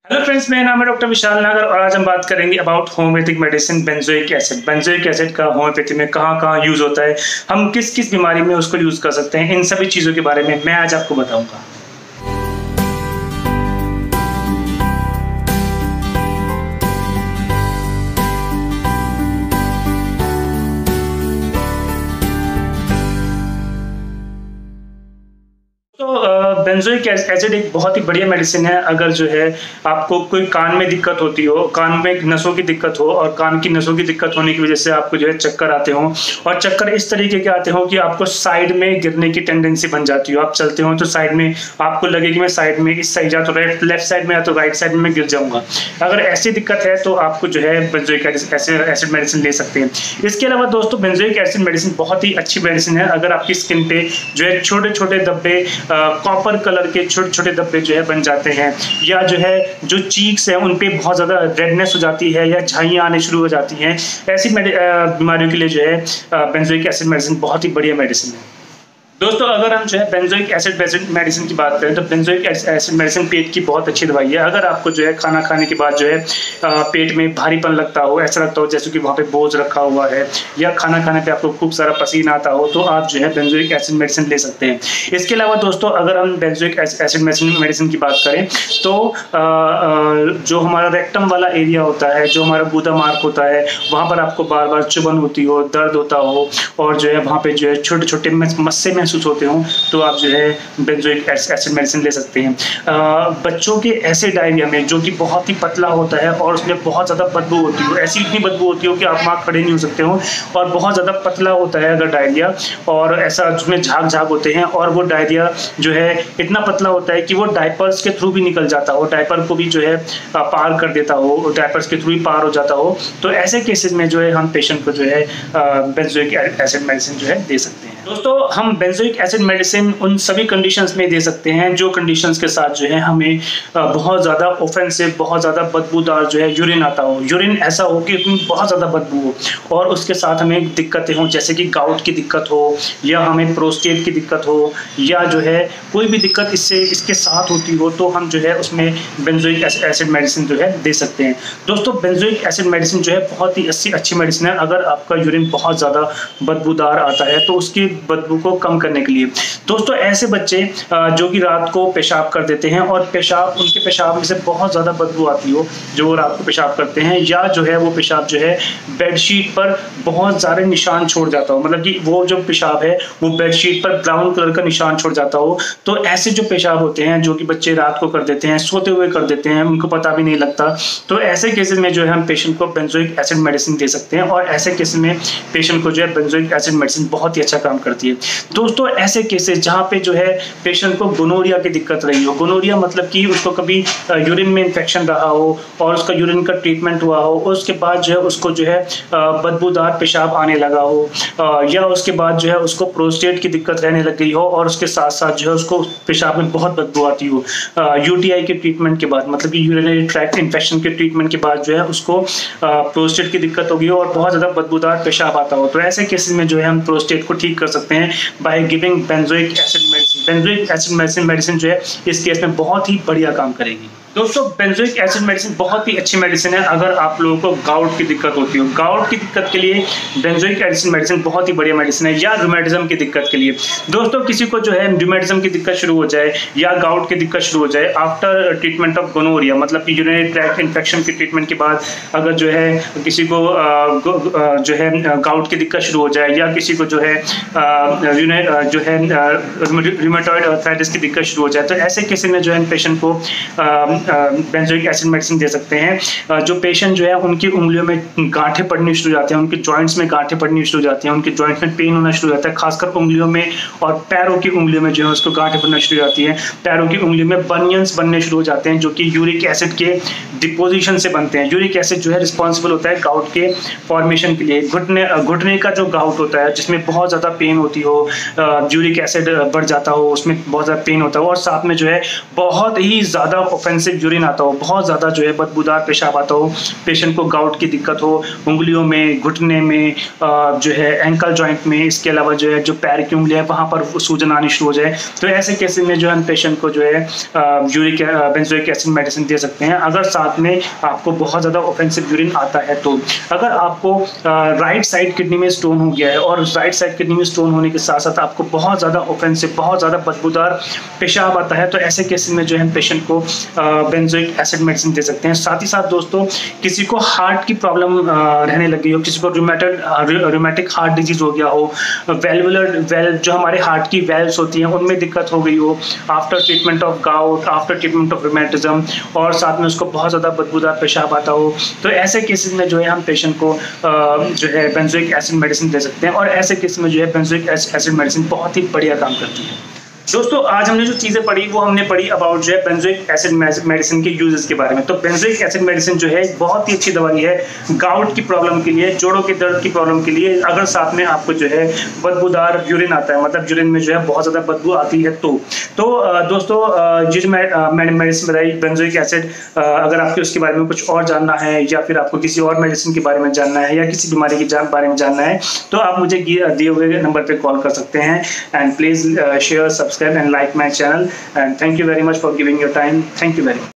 Hello friends, मेरा नाम है डॉक्टर विशाल नागर और आज हम बात करेंगे about homeopathic medicine benzoic acid. Benzoic acid का होम्योपैथी में कहाँ कहाँ यूज होता है, हम किस किस बीमारी में उसको यूज कर सकते हैं, इन सभी चीज़ों के बारे में मैं आज आपको बताऊंगा। बेंजोइक एसिड एक बहुत ही बढ़िया मेडिसिन है। अगर जो है आपको कोई कान में दिक्कत होती हो, कान में नसों की दिक्कत हो और कान की नसों की दिक्कत होने की वजह से आपको जो है चक्कर आते हो और चक्कर इस तरीके के आते हो कि आपको साइड में गिरने की टेंडेंसी बन जाती हो। आप चलते हो तो साइड में आपको लगे कि मैं साइड में इस साइड या तो लेफ्ट साइड में या तो राइट साइड में गिर जाऊंगा। अगर ऐसी दिक्कत है तो आपको जो है बेंजोइक एसिड मेडिसिन ले सकते हैं। इसके अलावा दोस्तों बेंजोइक एसिड मेडिसिन बहुत ही अच्छी मेडिसिन है। अगर आपकी स्किन पे जो है छोटे छोटे धब्बे, कॉपर कलर के छोटे छोटे धब्बे जो है बन जाते हैं, या जो है जो चीक्स है उन पे बहुत ज़्यादा रेडनेस हो जाती है या झाइयाँ आने शुरू हो जाती हैं, ऐसी बीमारियों के लिए जो है बेंजोइक एसिड मेडिसिन बहुत ही बढ़िया मेडिसिन है। दोस्तों अगर हम जो है बेंजोइक एसिड मेडिसिन की बात करें तो बेंजोइक एसिड मेडिसिन पेट की बहुत अच्छी दवाई है। अगर आपको जो है खाना खाने के बाद जो है पेट में भारीपन लगता हो, ऐसा लगता हो जैसे कि वहाँ पे बोझ रखा हुआ है, या खाना खाने पे आपको खूब सारा पसीना आता हो, तो आप जो है बेंजोइक एसिड मेडिसिन ले सकते हैं। इसके अलावा दोस्तों अगर हम बेंजोइक एसिड मेडिसिन की बात करें तो जो हमारा रेक्टम वाला एरिया होता है, जो हमारा गूदा मार्क होता है, वहाँ पर आपको बार बार चुभन होती हो, दर्द होता हो और जो है वहाँ पे जो है छोटे छोटे मस्से महसूस होते हो, तो आप जो है बेंजोइक एसिड मेडिसिन ले सकते हैं। बच्चों के ऐसे डायरिया में जो कि बहुत ही पतला होता है और उसमें बहुत ज़्यादा बदबू होती हो, ऐसी इतनी बदबू होती हो कि आप वहाँ खड़े नहीं हो सकते हो, और बहुत ज़्यादा पतला होता है अगर डायरिया, और ऐसा उसमें झाग झाग होते हैं, और वो डायरिया जो है इतना पतला होता है कि वो डायपर्स के थ्रू भी निकल जाता हो, डायपर को भी जो है पार कर देता हो, डायपर्स के थ्रू ही पार हो जाता हो, तो ऐसे केसेस में जो है हम पेशेंट को जो है बेंजोइक एसिड मेडिसिन जो है दे सकते हैं। दोस्तों हम बेंजोइक एसिड मेडिसिन उन सभी कंडीशंस में दे सकते हैं जो कंडीशंस के साथ जो है हमें बहुत ज़्यादा ऑफेंसिव, बहुत ज़्यादा बदबूदार जो है यूरिन आता हो, यूरिन ऐसा हो कि उसमें बहुत ज़्यादा बदबू हो, और उसके साथ हमें दिक्कतें हों जैसे कि गाउट की दिक्कत हो, या हमें प्रोस्टेट की दिक्कत हो, या जो है कोई भी दिक्कत इसके साथ होती हो, तो हम जो है उसमें बेंजोइक एसिड मेडिसिन जो है दे सकते हैं। दोस्तों बेंजोइक एसिड मेडिसिन जो है बहुत ही अच्छी मेडिसिन है। अगर आपका यूरिन बहुत ज़्यादा बदबूदार आता है तो उसकी बदबू को कम करने के लिए दोस्तों ऐसे बच्चे जो कि रात को पेशाब कर देते हैं और उनके पेशाब में से बहुत ज़्यादा बदबू आती हो, जो वो रात को पेशाब करते हैं, या जो है वो पेशाब जो है बेडशीट पर बहुत सारे निशान छोड़ जाता हो, मतलब कि वो जो पेशाब है वो बेडशीट पर ब्राउन कलर का निशान छोड़ जाता हो, तो ऐसे जो पेशाब होते हैं जो कि बच्चे रात को कर देते हैं, सोते हुए कर देते हैं, उनको पता भी नहीं लगता, तो ऐसे केसेस में जो है हम पेशेंट को बेंजोइक एसिड मेडिसिन दे सकते हैं, और ऐसे केसेस में पेशेंट को जो है बेंजोइक एसिड मेडिसिन बहुत ही अच्छा काम करती है। दोस्तों ऐसे केसेस जहाँ पे जो है पेशेंट को गोनोरिया की दिक्कत रही हो, गोनोरिया मतलब कि उसको कभी यूरिन में इन्फेक्शन रहा हो और उसका यूरिन का ट्रीटमेंट हुआ हो, उसके बाद जो है उसको जो है बदबूदार पेशाब आने लगा हो, या उसके बाद जो है उसको प्रोस्टेट की दिक्कत रहने लग गई हो, और उसके साथ साथ जो है उसको पेशाब में बहुत बदबू आती हो, यूटीआई के ट्रीटमेंट के बाद, मतलब कि यूरिनरी ट्रैक्ट इन्फेक्शन के ट्रीटमेंट के बाद जो है उसको प्रोस्टेट की दिक्कत होगी और बहुत ज़्यादा बदबूदार पेशाब आता हो, तो ऐसे केसेस में जो है हम प्रोस्टेट को ठीक कर सकते हैं by giving benzoic acid medicine. Benzoic acid medicine जो है इस केस में बहुत ही बढ़िया काम करेगी। दोस्तों बेंजोइक एसिड मेडिसिन बहुत ही अच्छी मेडिसिन है। अगर आप लोगों को गाउट की दिक्कत होती हो, गाउट की दिक्कत के लिए बेंजोइक एसिड मेडिसिन बहुत ही बढ़िया मेडिसिन है, या रूमेटिज्म की दिक्कत के लिए। दोस्तों किसी को जो है रूमेटिज्म की दिक्कत शुरू हो जाए या गाउट की दिक्कत शुरू हो जाए आफ्टर ट्रीटमेंट ऑफ गोनोरिया, मतलब कि यूरिनरी ट्रैक्ट इन्फेक्शन के ट्रीटमेंट के बाद अगर जो है किसी को जो है गाउट की दिक्कत शुरू हो जाए, या किसी को जो है रूमेटॉइड आर्थराइटिस की दिक्कत शुरू हो जाए, तो ऐसे केस में जो है पेशेंट को बेंजोइक एसिड मेडिसिन दे सकते हैं। जो पेशेंट जो है उनकी उंगलियों में गांठें पड़नी शुरू हो जाती हैं, उनके जॉइंट्स में गांठें पड़नी शुरू हो जाती हैं, उनके जॉइंट्स में पेन होना शुरू हो जाता है, खासकर उंगलियों में और पैरों की उंगलियों में जो है उसको गांठें पड़ना शुरू हो जाती है, पैरों की उंगलियों में बनियंस बनने शुरू हो जाते हैं जो कि यूरिक एसिड के डिपोजिशन से बनते हैं। यूरिक एसिड जो है रिस्पॉन्सिबल होता है गाउट के फॉर्मेशन के लिए। घुटने का जो गाउट होता है जिसमें बहुत ज़्यादा पेन होती हो, यूरिक एसिड बढ़ जाता हो, उसमें बहुत ज़्यादा पेन होता हो, और साथ में जो है बहुत ही ज़्यादा ऑफेंसिव ऑफेंसिव यूरिन आता हो, बहुत ज़्यादा जो है बदबूदार पेशाब आता हो, पेशेंट को गाउट की दिक्कत हो, उंगलियों में, घुटने में, जो है एंकल जॉइंट में, इसके अलावा जो है जो पैर की उंगली है वहाँ पर सूजन आनी शुरू हो जाए, तो ऐसे केसेस में जो है हम पेशेंट को जो है यूरिक बेंजोइक एसिड मेडिसिन दे सकते हैं। अगर साथ में आपको बहुत ज़्यादा ऑफेंसिव यूरिन आता है तो अगर आपको राइट साइड किडनी में स्टोन हो गया है और राइट साइड किडनी में स्टोन होने के साथ साथ आपको बहुत ज़्यादा ऑफेंसिव, बहुत ज़्यादा बदबूदार पेशाब आता है, तो ऐसे केसेस में जो है पेशेंट को बेंजोइक एसिड मेडिसिन दे सकते हैं। साथ ही साथ दोस्तों, किसी को हार्ट की प्रॉब्लम रहने लगी हो, किसी को रूमेटिक हार्ट डिजीज हो गया हो, वेल्वुलर वेल्व जो हमारे हार्ट की वेल्व्स होती हैं उनमें दिक्कत हो गई हो after treatment of gout, after treatment of rheumatism, और साथ में उसको बहुत ज़्यादा बदबूदार पेशाब आता हो, तो ऐसे केसेस में जो है हम पेशेंट को जो है बेंजोइक एसिड मेडिसिन दे सकते हैं। और ऐसे केस में जो है बेंजोइक एसिड मेडिसिन बहुत ही बढ़िया काम करती है। दोस्तों, आज हमने जो चीज़ें पढ़ी वो हमने पढ़ी अबाउट जो है बेंजोइक एसिड मेडिसिन के यूजेस के बारे में। तो बेंजोइक एसिड मेडिसिन जो है बहुत ही अच्छी दवाई है गाउट की प्रॉब्लम के लिए, जोड़ों के दर्द की प्रॉब्लम के लिए। अगर साथ में आपको जो है बदबूदार यूरिन आता है, मतलब यूरिन में जो है बहुत ज़्यादा बदबू आती है, तो दोस्तों ये जो मैंने मेडिसिन बताई बेंजोइक एसिड, अगर आपको उसके बारे में कुछ और जानना है या फिर आपको किसी और मेडिसिन के बारे में जानना है या किसी बीमारी के बारे में जानना है, तो आप मुझे दिए हुए नंबर पर कॉल कर सकते हैं। And please share, subscribe and like my channel, and thank you very much for giving your time. Thank you very much.